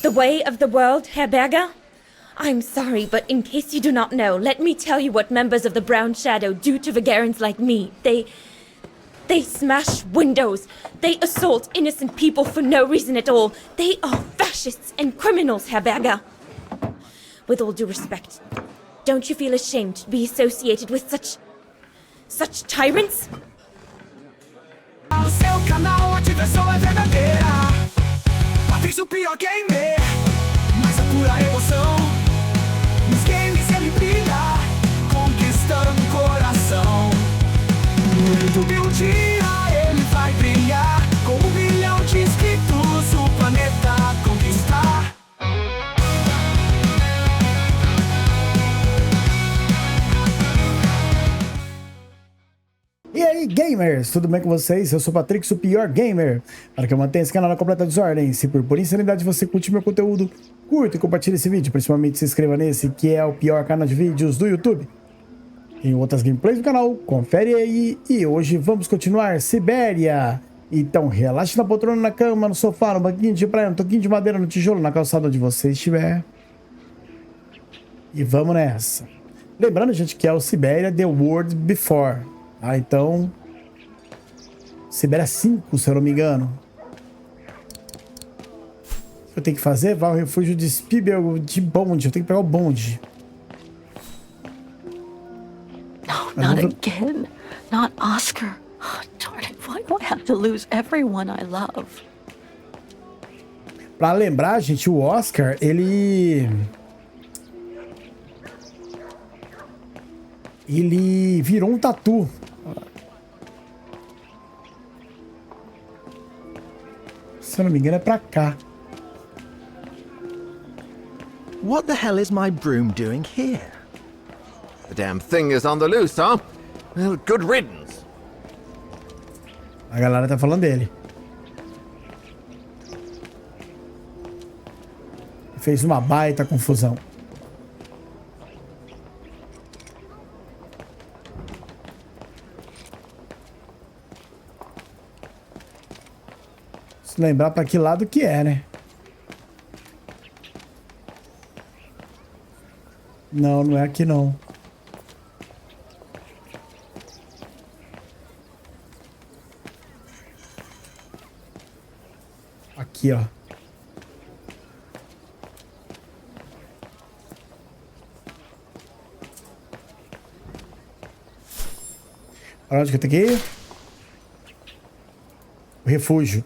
The way of the world, Herr Berger? I'm sorry, but in case you do not know, let me tell you what members of the Brown Shadow do to Vagarans like me. They smash windows. They assault innocent people for no reason at all. They are fascists and criminals, Herr Berger. With all due respect, don't you feel ashamed to be associated with such tyrants? O seu canal, a diversão é verdadeira. Patrício, o pior gamer, mas a pura emoção. Nos games ele brilha, conquistando o coração. No YouTube um dia ele vai brilhar, com 1 milhão de inscritos, o planeta conquistar. E aí, gamers, tudo bem com vocês? Eu sou o Patrick, o pior gamer. Para que eu mantenha esse canal na completa desordem, se por insanidade você curte meu conteúdo, curta e compartilhe esse vídeo, principalmente se inscreva nesse, que é o pior canal de vídeos do YouTube. Tem outras gameplays do canal, confere aí. E hoje vamos continuar Syberia. Então relaxe na poltrona, na cama, no sofá, no banquinho de praia, no toquinho de madeira, no tijolo, na calçada onde você estiver. E vamos nessa. Lembrando, gente, que é o Syberia The World Before. Ah, então... Syberia 5, se eu não me engano. O que eu tenho que fazer? Vai ao refúgio de Syberia de bonde. Eu tenho que pegar o bonde. No, not again. Not Oscar. Oh, darn it. Why do I have to lose everyone I love? Pra lembrar, gente, o Oscar, ele virou um tatu. Se eu não me engano, é pra cá. What the hell is my broom doing here? The damn thing is on the loose, huh? Well, good riddance. A galera tá falando dele. Fez uma baita confusão. Se lembrar pra que lado que é, né? Não, não é aqui não. Aqui, ó. Para onde que eu tenho que ir? O refúgio.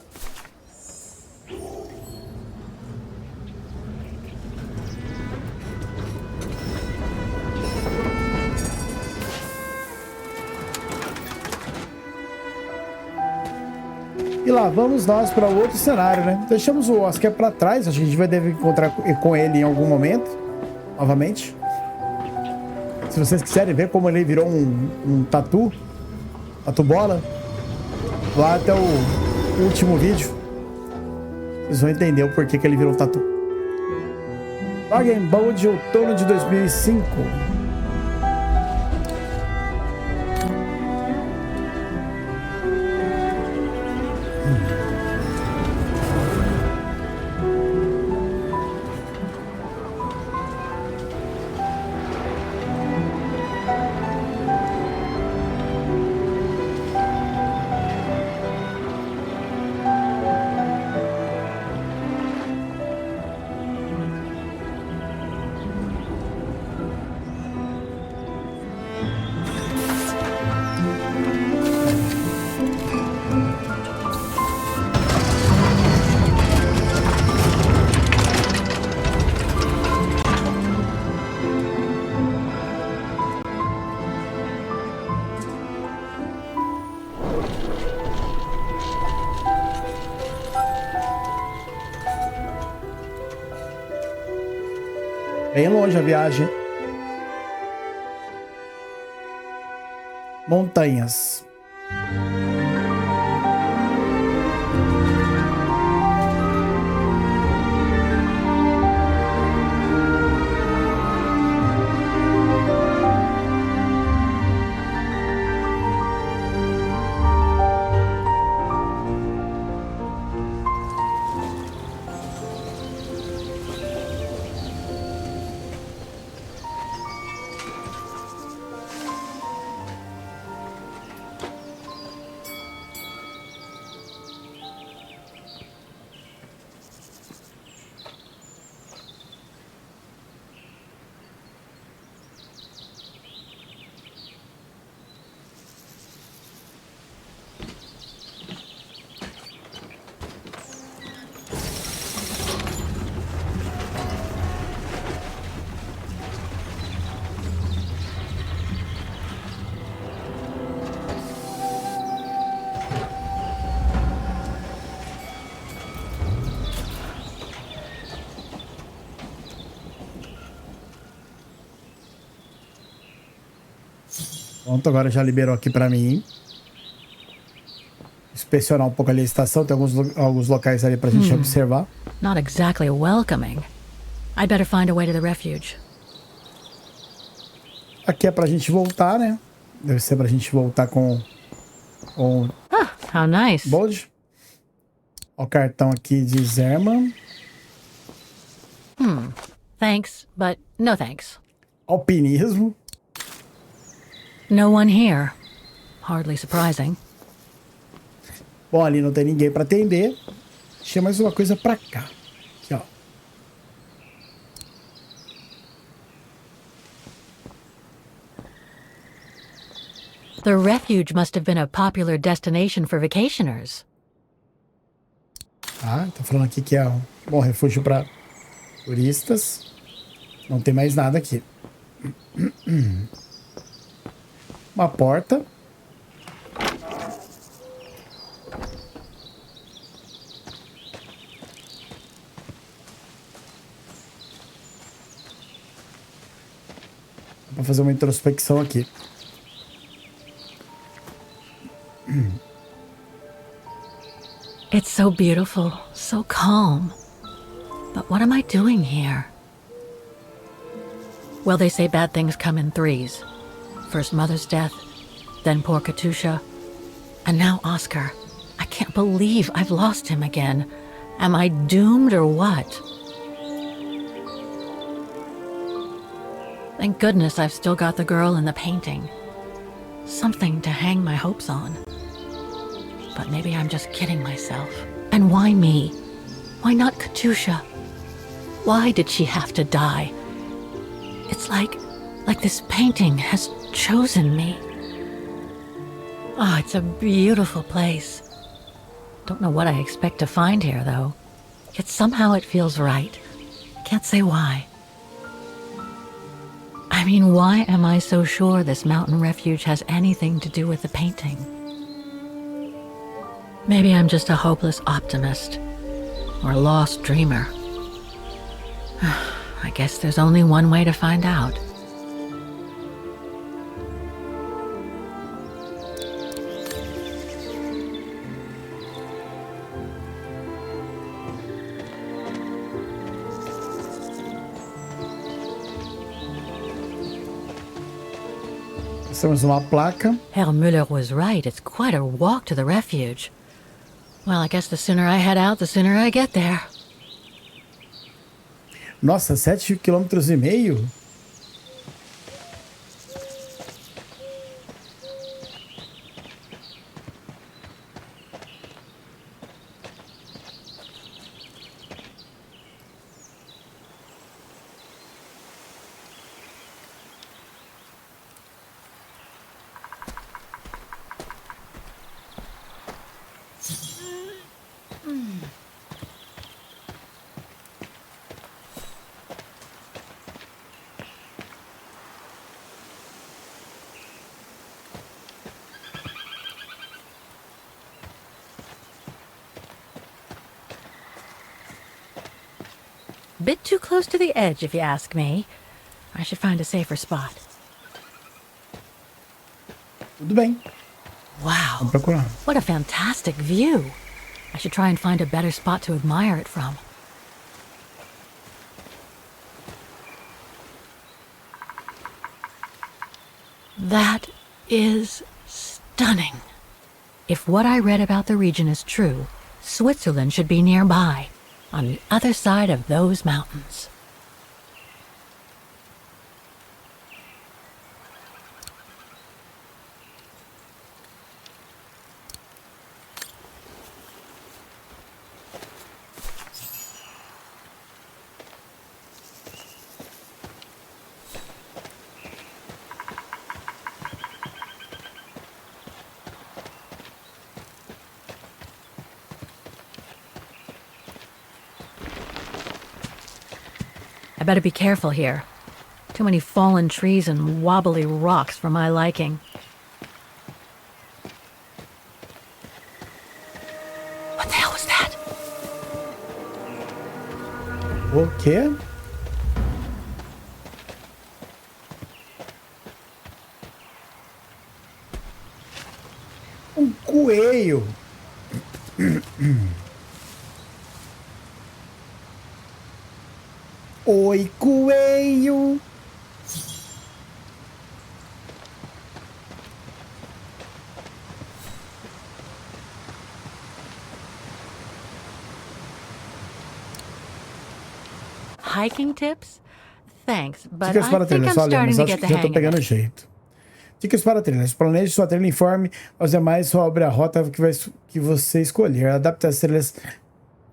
E lá vamos nós para outro cenário, né? Deixamos o Oscar para trás. Acho que a gente vai deve encontrar com ele em algum momento. Novamente. Se vocês quiserem ver como ele virou um tatu. Tatu bola. Lá até o último vídeo. Vocês vão entender o porquê que ele virou um tatu. Dragon Ball de outono de 2005. Bem longe a viagem. Montanhas. Pronto, agora já liberou aqui pra mim. Inspecionar um pouco ali a estação. Tem alguns locais ali pra gente observar. Not exactly welcoming. I'd better find a way to the refuge. Aqui é pra gente voltar, né? Deve ser pra gente voltar com Ah, how nice. Bold. Ó, o cartão aqui de Zerman. Thanks, but no thanks. Alpinismo. No one here. Hardly surprising. Bom, ali não tem ninguém pra atender. Tinha mais uma coisa pra cá. Aqui, ó. The refuge must have been a popular destination for vacationers. Ah, tá falando aqui que é um bom refúgio para turistas. Não tem mais nada aqui. Uma porta. Vou fazer uma introspecção aqui. It's so beautiful, so calm. But what am I doing here? Well, they say bad things come in threes. First mother's death, then poor Katusha, and now Oscar. I can't believe I've lost him again. Am I doomed or what? Thank goodness I've still got the girl in the painting. Something to hang my hopes on. But maybe I'm just kidding myself. And why me? Why not Katusha? Why did she have to die? It's like this painting has chosen me. Oh, it's a beautiful place. Don't know what I expect to find here, though. Yet somehow it feels right. Can't say why. I mean, why am I so sure this mountain refuge has anything to do with the painting? Maybe I'm just a hopeless optimist. Or a lost dreamer. I guess there's only one way to find out. Temos uma placa. Herr Müller was right. It's quite a walk to the refuge. Well, I guess the sooner I head out, the sooner I get there. Nossa, 7,5 km? Bit too close to the edge, if you ask me. I should find a safer spot. Tudo bem. Wow, Vamos procurar. what a fantastic view. I should try and find a better spot to admire it from. That is stunning. If what I read about the region is true, Switzerland should be nearby, on the other side of those mountains. I better be careful here. Too many fallen trees and wobbly rocks for my liking. What the hell was that? O quê? coelho. Oi, coelho. Hiking tips? Thanks, but Dicas para I think trilha, I'm só starting lemos, to acho get que the já tô hang pegando of o it. jeito. Dicas para trilhas. Planeje sua trilha, informe aos demais sobre a rota que você escolher. Adapte as trilhas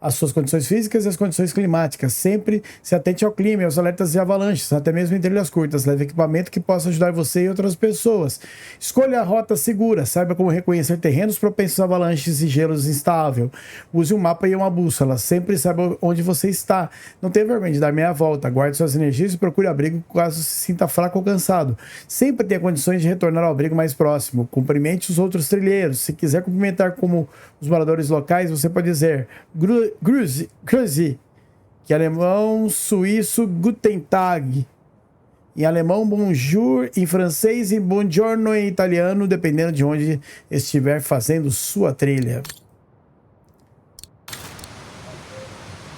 às suas condições físicas e às condições climáticas. Sempre se atente ao clima e aos alertas de avalanches, até mesmo em trilhas curtas. Leve equipamento que possa ajudar você e outras pessoas. Escolha a rota segura. Saiba como reconhecer terrenos propensos a avalanches e gelos instável. Use um mapa e uma bússola. Sempre saiba onde você está. Não tenha vergonha de dar meia volta. Guarde suas energias e procure abrigo caso se sinta fraco ou cansado. Sempre tenha condições de retornar ao abrigo mais próximo. Cumprimente os outros trilheiros. Se quiser cumprimentar como os moradores locais, você pode dizer Grüße, que é alemão, suíço, Guten Tag, em alemão, bonjour, em francês e buongiorno em italiano, dependendo de onde estiver fazendo sua trilha.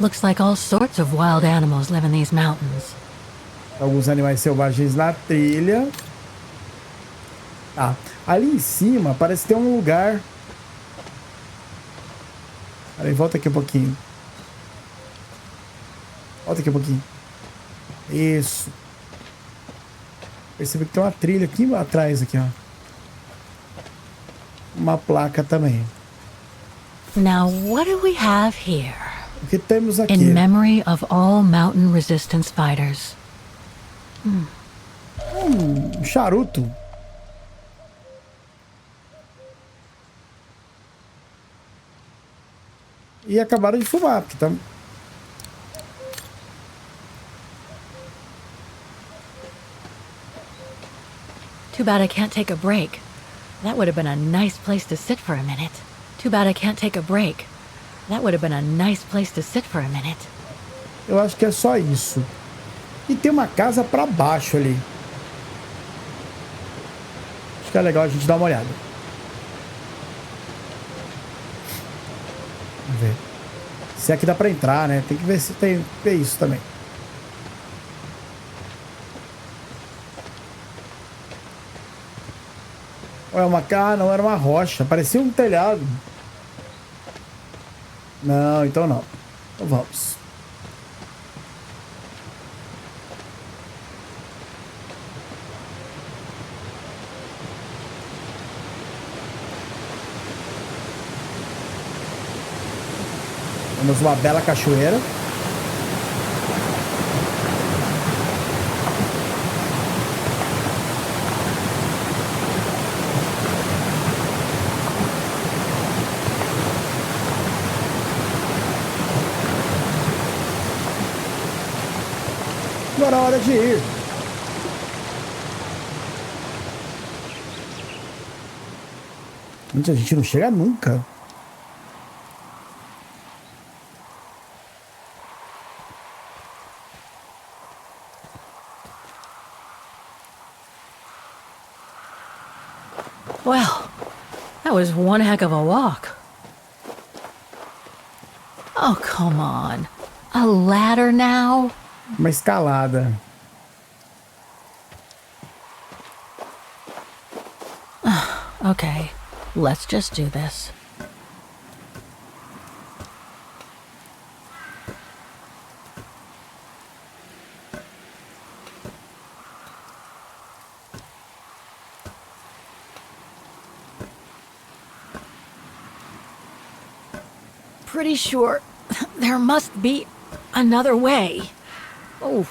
Looks like all sorts of wild animals live in these mountains. Alguns animais selvagens na trilha. Ah, ali em cima parece ter um lugar. Aí, volta aqui um pouquinho. Volta aqui um pouquinho. Isso. Percebi que tem uma trilha aqui atrás, aqui, ó. Uma placa também. Now, what do we have here? O que temos aqui? In memory of all mountain resistance fighters. Um charuto. E acabaram de fumar, porque tá... Too bad I can't take a break. That would have been a nice place to sit for a minute. Too bad I can't take a break. That would have been a nice place to sit for a minute. Eu acho que é só isso. E tem uma casa pra baixo ali. Acho que é legal a gente dar uma olhada. Vamos ver. Se aqui dá pra entrar, né? Tem que ver se tem isso também. Olha, uma cara, não era uma rocha. Parecia um telhado. Não, então não. Então vamos. Temos uma bela cachoeira. Agora é hora de ir. Gente, a gente não chega nunca. Well, that was one heck of a walk. Oh, come on. A ladder now? Uma escalada. Okay, let's just do this. Pretty sure there must be another way. Oh.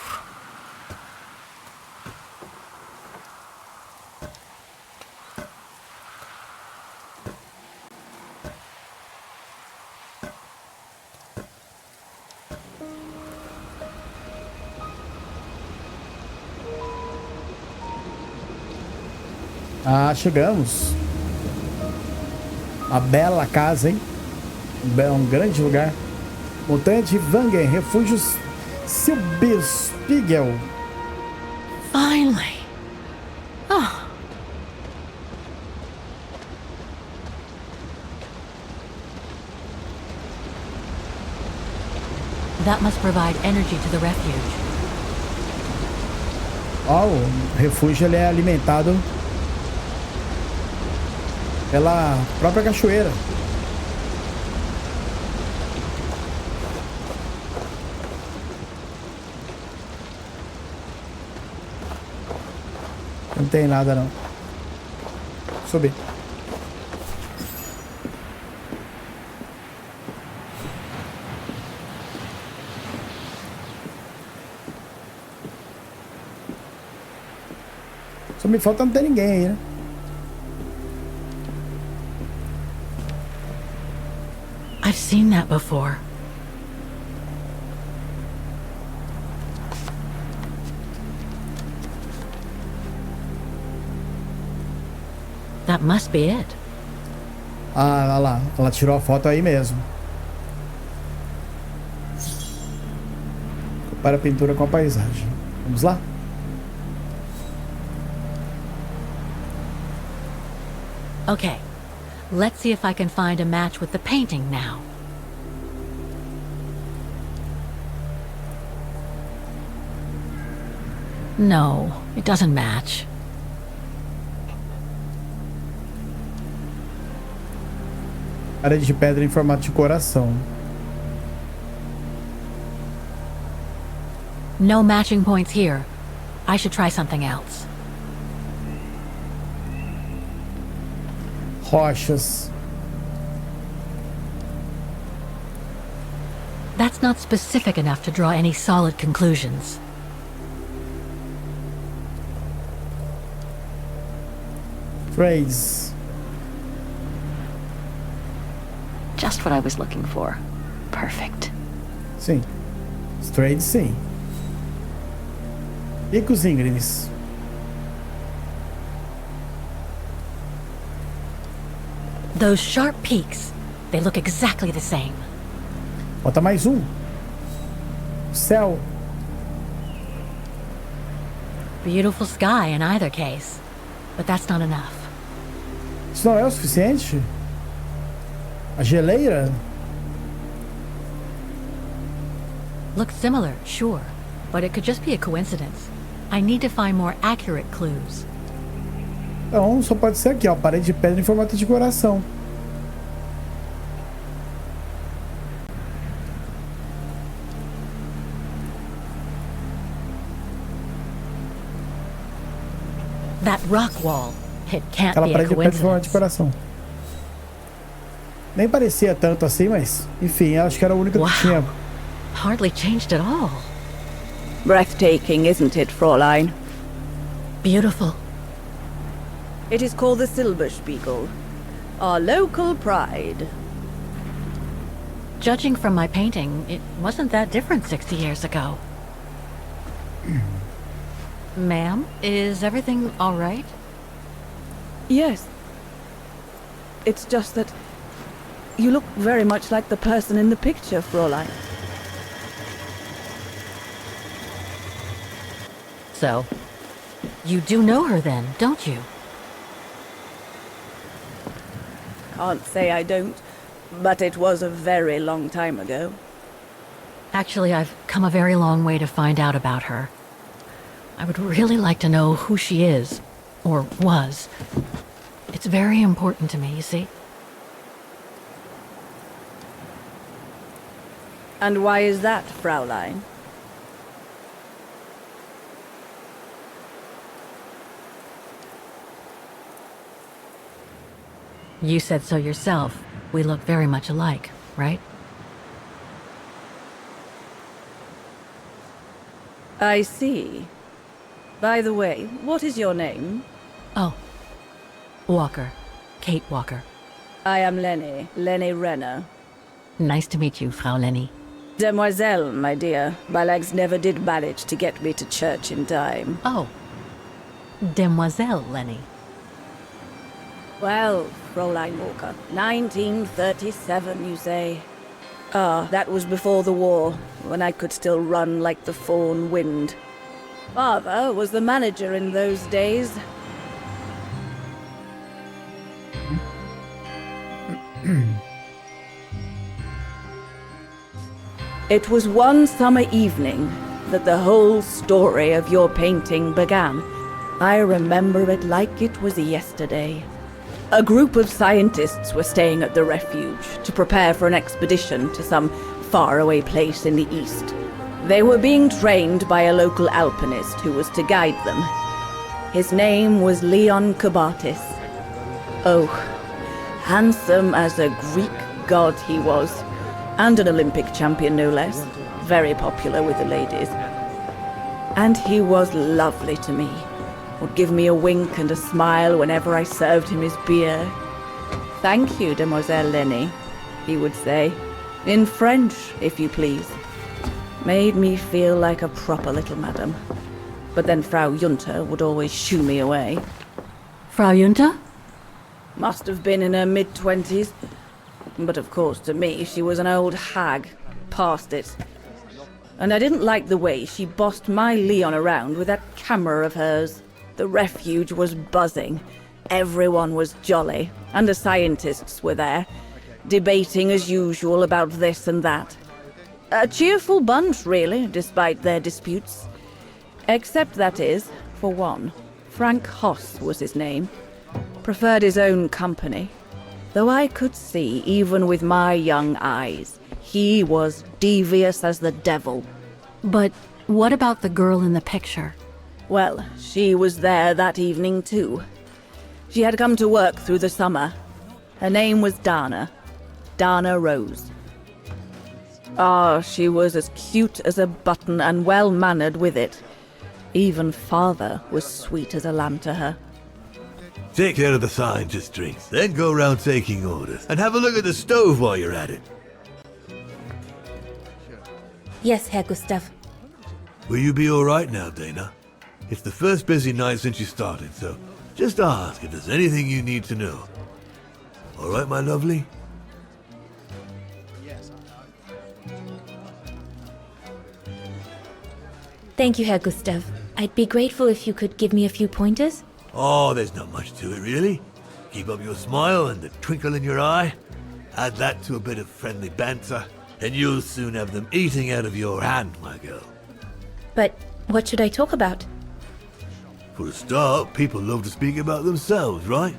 Ah, chegamos. Uma bela casa, hein? Um grande lugar. Montanha de Wangen, refúgios Syberia. Finally. Oh. That must provide energy to the refuge. Ó, o refúgio ele é alimentado pela própria cachoeira. Não tem nada não. Subir. Só me falta não ter ninguém aí, né? I've seen that before. That must be it. Ah, olha lá. Ela tirou a foto aí mesmo. Compara a pintura com a paisagem. Vamos lá? Okay, let's see if I can find a match with the painting now. No, it doesn't match. Parede de pedra em formato de coração. No matching points here. I should try something else. Rochas. That's not specific enough to draw any solid conclusions. Phrase. Just what I was looking for. Perfect. Sim. Straight, sim. Picos íngremes. Those sharp peaks, they look exactly the same. Bota mais um. Céu. Beautiful sky in either case, but that's not enough. Isso não é o suficiente? A geleira? Looks similar, sure, but it could just be a coincidence. I need to find more accurate clues. Então, só pode ser aqui, ó. Parede de pedra em formato de coração. That rock wall. It can't Aquela be a parede de pedra em formato de coincidence. coração. Nem parecia tanto assim, mas... Enfim, acho que era a única Wow. que tinha. Hardly changed at all. Breathtaking, isn't it, Fräulein? Beautiful. It is called the Silberspiegel, our local pride. Judging from my painting, it wasn't that different 60 years ago. Ma'am, is everything all right? Yes. It's just that you look very much like the person in the picture, Fräulein. So, you do know her then, don't you? Can't say I don't, but it was a very long time ago. Actually, I've come a very long way to find out about her. I would really like to know who she is, or was. It's very important to me, you see? And why is that, Fräulein? You said so yourself. We look very much alike, right? I see. By the way, what is your name? Oh. Walker. Kate Walker. I am Lenny Renner. Nice to meet you, Frau Lenny. Demoiselle, my dear. My legs never did manage to get me to church in time. Oh. Demoiselle Lenny. Well, Fräulein Walker, 1937, you say? Ah, that was before the war, when I could still run like the fawn wind. Father was the manager in those days. It was one summer evening that the whole story of your painting began. I remember it like it was yesterday. A group of scientists were staying at the refuge to prepare for an expedition to some faraway place in the east. They were being trained by a local alpinist who was to guide them. His name was Leon Kabatis. Oh, handsome as a Greek god he was, and an Olympic champion no less, very popular with the ladies. And he was lovely to me, would give me a wink and a smile whenever I served him his beer. "Thank you, Demoiselle Lenny," he would say, in French, if you please. Made me feel like a proper little madam. But then Frau Junta would always shoo me away. Frau Junta? Must have been in her mid-20s. But of course, to me, she was an old hag. Past it. And I didn't like the way she bossed my Leon around with that camera of hers. The refuge was buzzing. Everyone was jolly. And the scientists were there, debating as usual about this and that. A cheerful bunch, really, despite their disputes. Except, that is, for one, Frank Hoss was his name. Preferred his own company. Though I could see, even with my young eyes, he was devious as the devil. But what about the girl in the picture? Well, she was there that evening too. She had come to work through the summer. Her name was Dana. Dana Roze. Ah, she was as cute as a button and well-mannered with it. Even father was sweet as a lamb to her. Take care of the scientist drinks, then go around taking orders. And have a look at the stove while you're at it. Yes, Herr Gustav. Will you be alright now, Dana? It's the first busy night since you started, so just ask if there's anything you need to know. Alright, my lovely? Thank you, Herr Gustav. I'd be grateful if you could give me a few pointers. Oh, there's not much to it, really. Keep up your smile and the twinkle in your eye. Add that to a bit of friendly banter, and you'll soon have them eating out of your hand, my girl. But what should I talk about? For a start, people love to speak about themselves, right?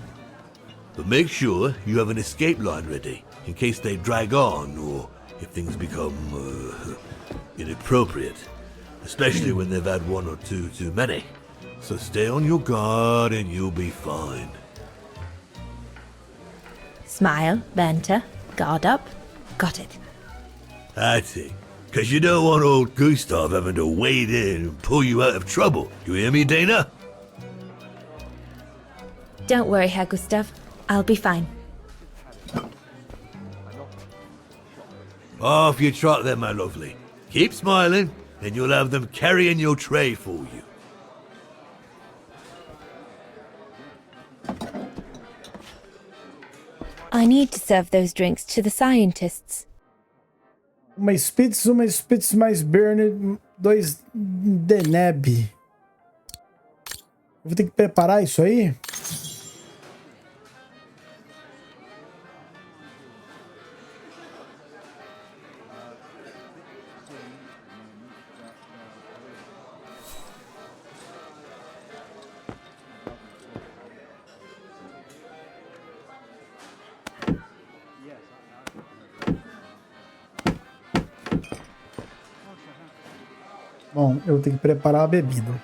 But make sure you have an escape line ready, in case they drag on, or if things become, inappropriate. Especially when they've had one or two too many. So stay on your guard and you'll be fine. Smile, banter, guard up. Got it. That's it. Because you don't want old Gustav having to wade in and pull you out of trouble. You hear me, Dana? Don't worry, Herr Gustav. I'll be fine. Off you trot then, my lovely. Keep smiling, and you'll have them carrying your tray for you. I need to serve those drinks to the scientists. Uma Spitz mais Burned, dois Deneb. Eu vou ter que preparar isso aí? Bom, eu tenho que preparar a bebida.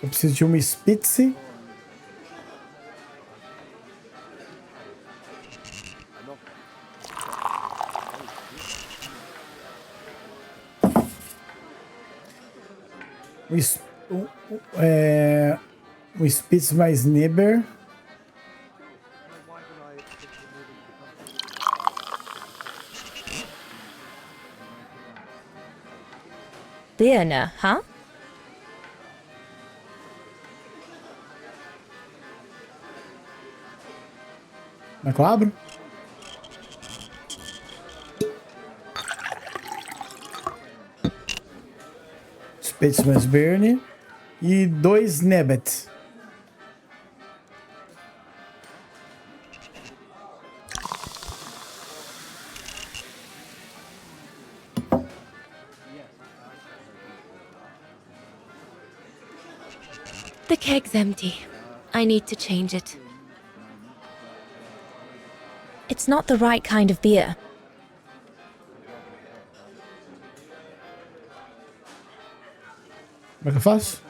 Eu preciso de uma Spitz. Um Spitz mais Neber. Birne, huh? Não é claro? Spitz mais Berne. E 2 Nebet. The keg's empty. I need to change it. It's not the right kind of beer. Como é que eu faço?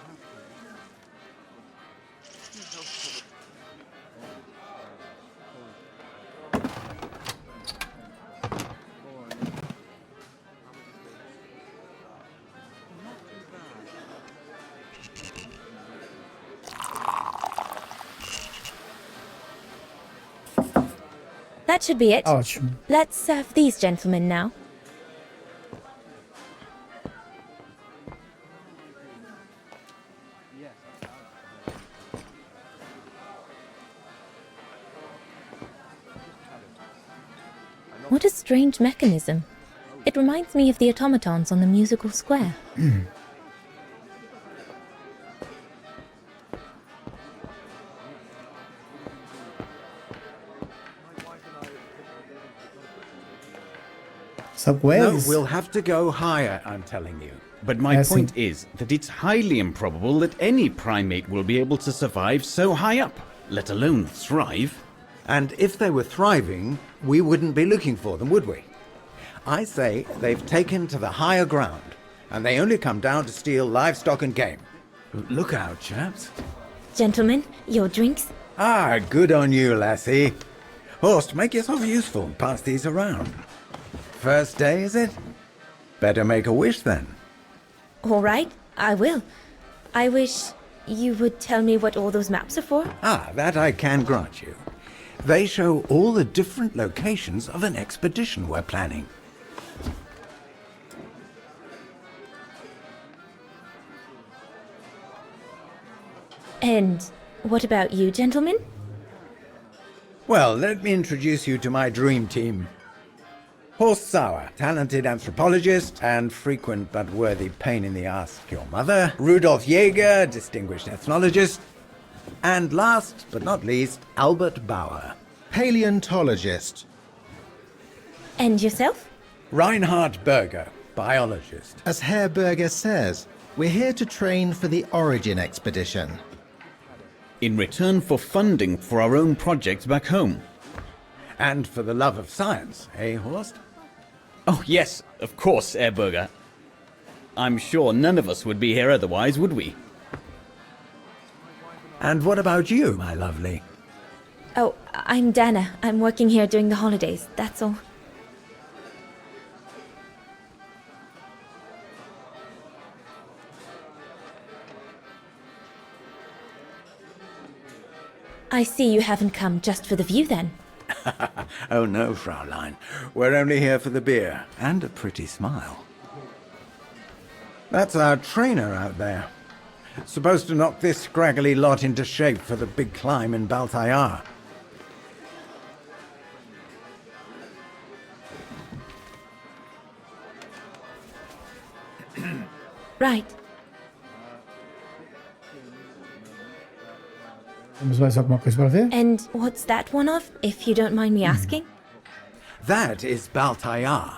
That should be it. Ótimo. Let's serve these gentlemen now. What a strange mechanism. It reminds me of the automatons on the musical square. Sabe qual é? No, we'll have to go higher, I'm telling you. But my Yes, point is that it's highly improbable that any primate will be able to survive so high up, let alone thrive. And if they were thriving, we wouldn't be looking for them, would we? I say they've taken to the higher ground, and they only come down to steal livestock and game. Look out, chaps. Gentlemen, your drinks? Ah, good on you, lassie. Horst, make yourself useful and pass these around. First day, is it? Better make a wish then. All right, I will. I wish you would tell me what all those maps are for. Ah, that I can grant you. They show all the different locations of an expedition we're planning. And what about you, gentlemen? Well, let me introduce you to my dream team. Horst Sauer, talented anthropologist and frequent but worthy pain in the ass your mother. Rudolf Jäger, distinguished ethnologist. And last but not least, Albert Bauer, Paleontologist. And yourself? Reinhard Berger, biologist. As Herr Berger says, we're here to train for the Origin expedition. In return for funding for our own projects back home. And for the love of science, eh, Horst? Oh yes, of course, Herr Berger. I'm sure none of us would be here otherwise, would we? And what about you, my lovely? Oh, I'm Dana. I'm working here during the holidays, that's all. I see you haven't come just for the view then. Oh no, Fraulein. We're only here for the beer and a pretty smile. That's our trainer out there. Supposed to knock this scraggly lot into shape for the big climb in Baltayar. Right. Temos mais alguma coisa para ver? And what's that one of, if you don't mind me asking? That is Baltayar,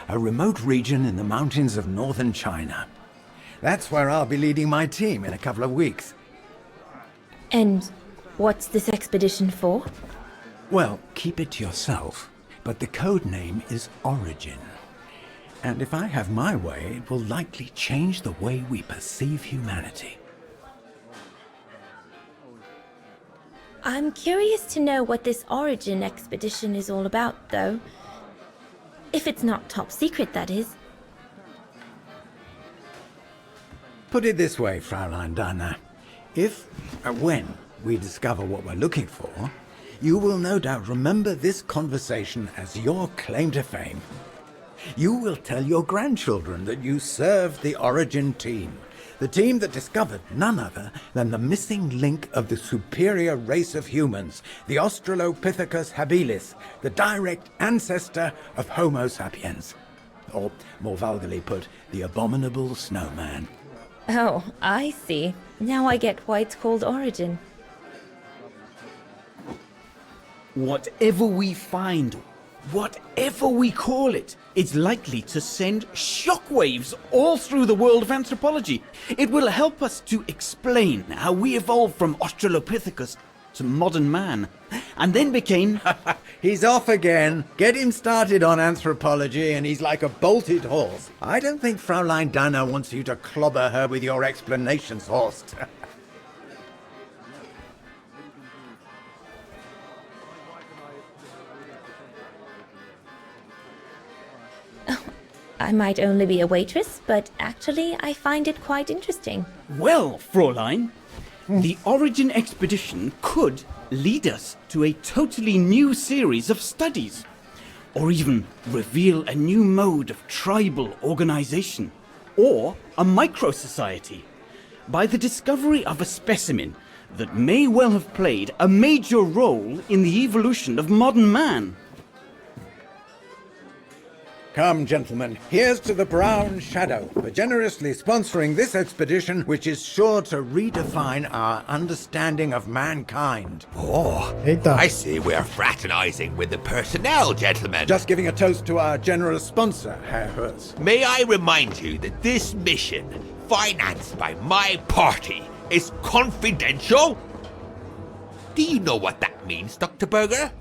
a remote region in the mountains of northern China. That's where I'll be leading my team in a couple of weeks. And what's this expedition for? Well, keep it to yourself, but the code name is Origin. And if I have my way, it will likely change the way we perceive humanity. I'm curious to know what this Origin expedition is all about, though. If it's not top secret, that is. Put it this way, Fraulein Dana. When we discover what we're looking for, you will no doubt remember this conversation as your claim to fame. You will tell your grandchildren that you served the Origin team, the team that discovered none other than the missing link of the superior race of humans, the Australopithecus habilis, the direct ancestor of Homo sapiens. Or, more vulgarly put, the abominable snowman. Oh, I see. Now I get why it's called Origin. Whatever we find, whatever we call it, it's likely to send shockwaves all through the world of anthropology. It will help us to explain how we evolved from Australopithecus to modern man, and then became... He's off again. Get him started on anthropology and he's like a bolted horse. I don't think Fraulein Danner wants you to clobber her with your explanations, Horst. I might only be a waitress, but actually I find it quite interesting. Well, Fräulein, the Origin expedition could lead us to a totally new series of studies, or even reveal a new mode of tribal organization, or a micro-society, by the discovery of a specimen that may well have played a major role in the evolution of modern man. Come, gentlemen, here's to the Brown Shadow for generously sponsoring this expedition, which is sure to redefine our understanding of mankind. Oh, Eita. I see we're fraternizing with the personnel, gentlemen. Just giving a toast to our generous sponsor, Herr Herz. May I remind you that this mission, financed by my party, is confidential? Do you know what that means, Dr. Berger?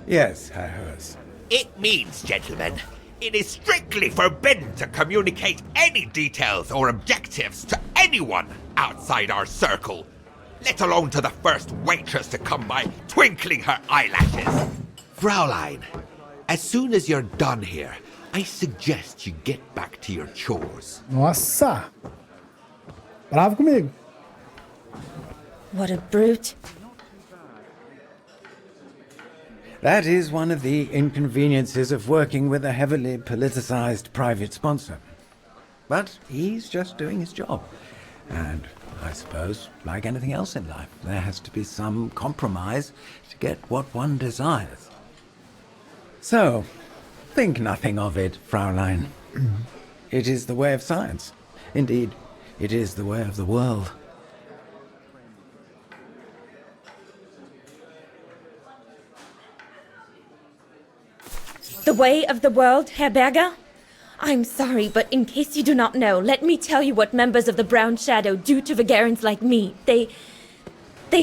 Yes, Herr Herz. It means, gentlemen, it is strictly forbidden to communicate any details or objectives to anyone outside our circle, let alone to the first waitress to come by twinkling her eyelashes. Fraulein, as soon as you're done here, I suggest you get back to your chores. Nossa! Bravo comigo. What a brute. That is one of the inconveniences of working with a heavily politicized private sponsor. But he's just doing his job. And I suppose, like anything else in life, there has to be some compromise to get what one desires. So, think nothing of it, Fraulein. It is the way of science. Indeed, it is the way of the world. The way of the world, Herr Berger? I'm sorry, but in case you do not know, let me tell you what members of the Brown Shadow do to Vagarans like me. They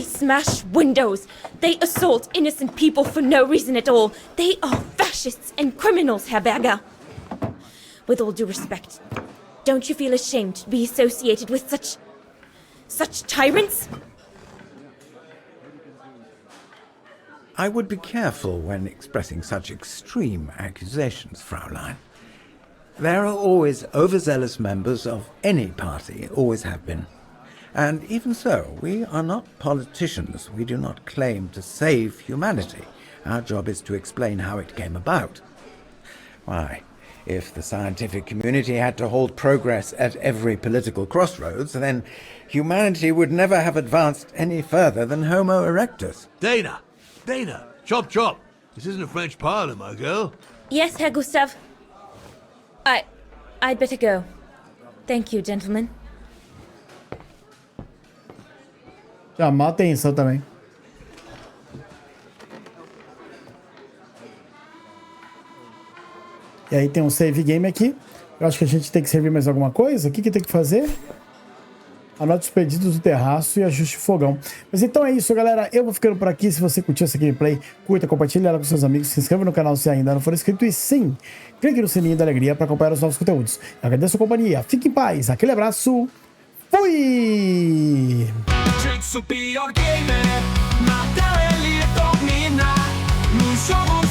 smash windows. They assault innocent people for no reason at all. They are fascists and criminals, Herr Berger. With all due respect, don't you feel ashamed to be associated with such tyrants? I would be careful when expressing such extreme accusations, Fraulein. There are always overzealous members of any party, always have been. And even so, we are not politicians. We do not claim to save humanity. Our job is to explain how it came about. Why, if the scientific community had to halt progress at every political crossroads, then humanity would never have advanced any further than Homo erectus. Dana, chop chop. This isn't a French parlor, my girl. Yes, Herr Gustav. I'd better go. Thank you, gentlemen. Chamar atenção também. E aí tem um save game aqui. Eu acho que a gente tem que servir mais alguma coisa. O que tem que fazer? Anote os pedidos do terraço e ajuste o fogão. Mas então é isso, galera. Eu vou ficando por aqui. Se você curtiu essa gameplay, curta, compartilha ela com seus amigos. Se inscreva no canal se ainda não for inscrito. E sim, clique no sininho da alegria para acompanhar os novos conteúdos. Eu agradeço a companhia. Fique em paz. Aquele abraço. Fui! Syberia gamer, mata ele domina no jogo.